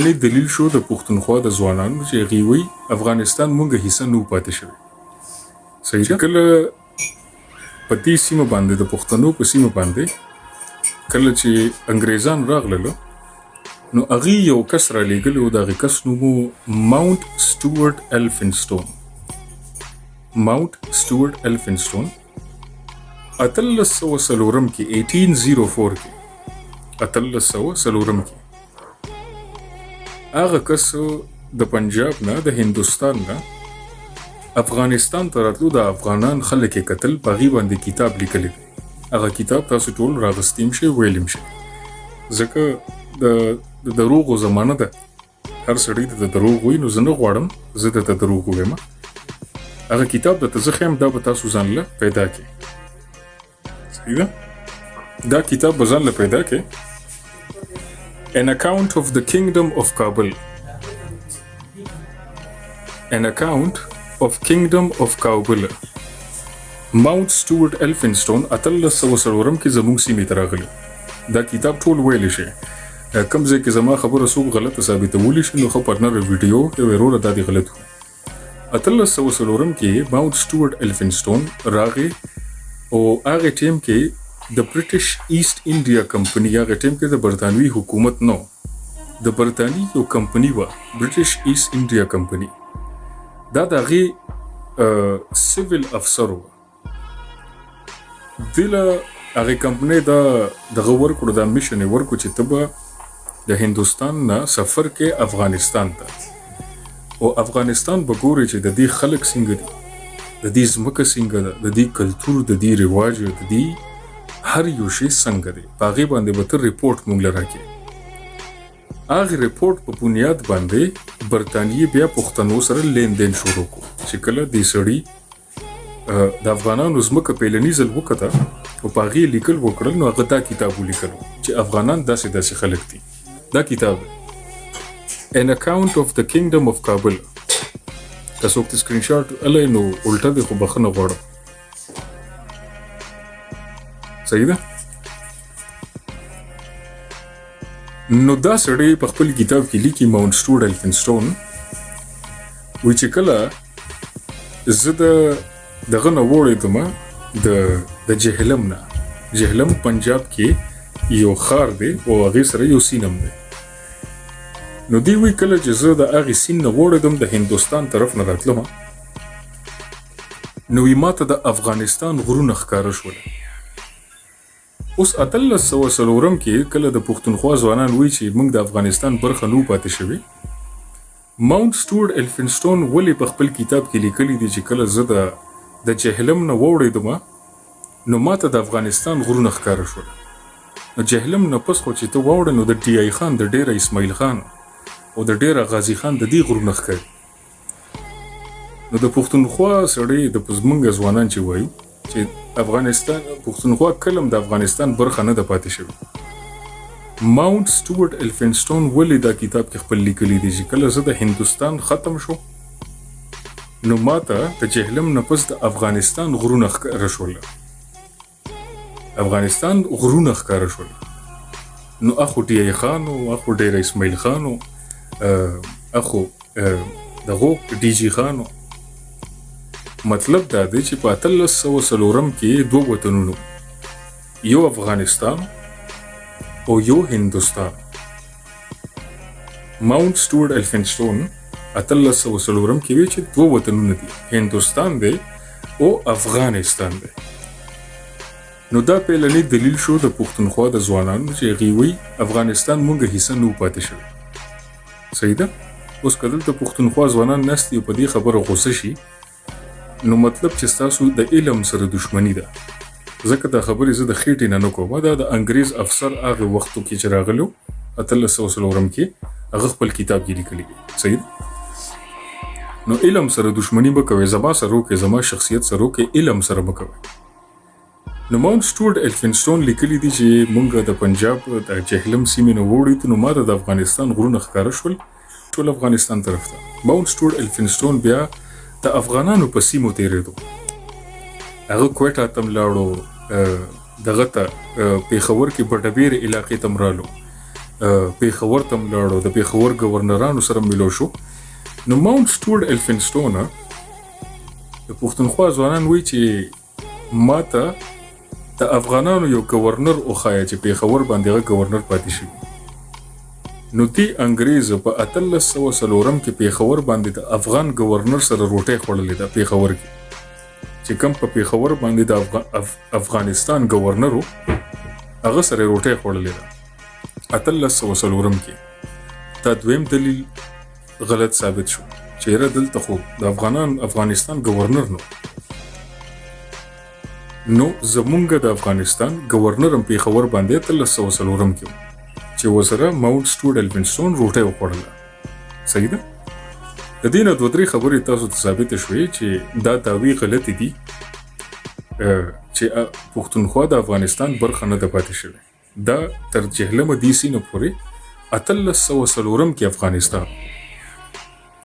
لې دلیل شو د پښتونخوا د ځوانانو چې هغوی وایي افغانستان مونږه حصه نه پاتې شوی. صحیح ده. کله په دې سیمه باندې د پښتنو په سیمه باندې کله چې انګریزان راغلل نو هغوی یو کس را لېږلی و، د هغې کس نوم و ماونټ سټوارټ الفنسټون. ماونټ سټوارټ الفنسټون 1804 کې 1804 کې 1804 کې هغه کس د پنجاب نه د هندوستان نه افغانستان ته راتلو. د افغانان خلک یې کتل، په هغې باندې کتاب لیکلی دی. هغه کتاب تاسو ټول راغستی هم شئ، ویلی هم شئ، ځکه د دروغو زمانه ده. هر سړی د دروغ وایي، نو زه نه غواړم زه درته دروغ ووایم. هغه کتاب درته زه ښیم، دا به تاسو ځان له پیدا کړئ. صحیح ده. دا کتاب به ځان له پیدا کړئ. An account of the kingdom of Kabul. An account of kingdom of Kabul. Mount Stuart Elphinstone 1804 کې زموږ سیمې ته راغلی. دا کتاب ټول ویلی شي. کوم ځای کې زما خبره څوک غلطه ثابتولی شي نو ښه پارتنر ویډیو کې وروره دا دې غلط و. 1804 کې ماونټ سټوارټ الفنسټون راغی او هغه ټیم کې د برټش ایست انډیا کمپنی، هغه ټیم کې د برطانوي حکومت نو، د برطانیې یو کمپنی وه، برټش ایست انډیا کمپنی. دا د هغې سیویل افسر و. دې له هغې کمپنۍ دغه ورکړو، دا میشن یې ورکړو چې ته به د هندوستان نه سفر کې افغانستان ته، او افغانستان به ګورې چې د دې خلک څنګه دي، د دې ځمکه څنګه ده، د دې کلتور، د دې رواج، د دې هر یو شی څنګه دی. په هغې باندې به ته ریپورټ مونږ له راکړې. هغې ریپورټ په بنیاد باندې برطانیې بیا پښتنو سره لیندین شروع کړو چې کله دې سړي د افغانانو ځمکه پیلني ځل وکته او په هغې لیکل وکړل، نو هغه دا کتاب ولیکلو چې افغانان داسې داسې خلک دي. دا کتاب دی An account of the kingdom of Kabul. که څوک ته سکرین شاټ الی نو الټه دی، خو بخښنه غواړم. صحیح ده. نو دا سړی په خپل کتاب کې لیکي، ماونټ سټوارټ الفنسټون وایي چې کله زه دغه نه وړېدم د جهلم نه. جهلم پنجاب کې یو ښار دی او هغې سره یو سیند هم دی. نو دی وایي کله چې زه د هغې سیند نه وړېدم د هندوستان طرف نه راتلم، نو وایي ما ته د افغانستان غرونه ښکاره شول. اوس 1804 کې کله د پښتونخوا ځوانان وایي چې موږ د افغانستان برخه نه پاتې شوي، ماونټ سټوارټ الفنسټون ولې په خپل کتاب کې لیکلی دی چې کله زه د جهلم نه وړېدم نو ما ته د افغانستان غرونه ښکاره شول. نو جهلم نه پس خو چې ته واوړې نو د ډي آی خان، د ډیره اسماعیل خان او د ډیره غازي خان د دې غرونه ښکاري. نو د پښتونخوا سړی د زموږ ځوانان چې وایي چې افغانستان پښتونخوا کله هم د افغانستان برخه نه ده پاتې شوې. ماونټ سټوارټ الفنسټون ولې دا کتاب کې خپل لیکلی دی چې کله زه د هندوستان ختم شو نو ما ته د جهلم نه پس د افغانستان غرونه ښکاره شول. افغانستان غرونه ښکاره شول. نو اخو ډي آی خان او اخو ډیره اسماعیل خان او اخو دغه ډي جي خان. مطلب دا دی چې په 1804 کې دوه وطنونو، یو افغانستان او یو هندوستان. ماونټ سټوارټ الفنسټون 1804 کې وی چې دوه وطنونه دي، هندوستان دی او افغانستان دی. نو دا پیلنی دلیل شو د پښتونخوا د ځوانانو چې هغوی وایي افغانستان مونږه حصه نه پاتې شوی. صحیح ده. اوس که دلته پښتونخوا ځوانان ناست دي او په دې خبره غوسه شي نو مطلب چې ستاسو د علم سره دښمني ده. ځکه دا خبرې زه د خېټې نه کوم، دا د انګریز افسر هغه وختو کې چې راغلو 1804 کې هغه خپل کتاب کې لیکلی دی. صحیح. نو علم سره دښمني مه کوئ، زما سره وکړئ، زما شخصیت سره وکړئ، علم سره مه کوئ. نو ماونټ سټوارټ الفنسټون لیکلی دی چې مونږ د پنجاب د جهلم سیمې نه وړېدو نو ما ته د افغانستان غرونه ښکاره شول ټول افغانستان طرف ته. ماونټ سټوارټ الفنسټون بیا د افغانانو په سیمو تېرېدو، هغه کویټه ته لاړو، دغه ته پېښور کې بټبیر علاقې ته رالو، پیښور ته ولاړو، د پیښور گورنرانو سره ملو شو. نو ماونټ سټوارټ الفنسټون د پښتونخوا ځوانان وایي چې ما ته د افغانانو یو گورنر وښایه چې پیښور باندې هغه گورنر پاتې شي. نو دې انګریز په 1804 کې پیښور باندې د افغان گورنر سره روټۍ خوړلې ده. پیښور کې چې کوم په پیښور باندې د افغانستان گورنر و هغه سره روټۍ خوړلې ده 1804 کې. دا دویم دلیل غلط ثابت شو چې را دلته خو د افغانستان گورنر نو زمونږ د افغانستان گورنر هم پیښور باندې 1804 کې چې وسره ماونټ سټوارټ الفنسټون روټۍ وخوړله. صحیح ده؟ د دې نه دوه درې خبرې تاسو ته ثابت شوې چې دا دعوی غلطې دي چې پښتونخوا د افغانستان برخه نه ده پاتې شوې. دا تر جهلمه دې سینه پورې 1804 کې افغانستان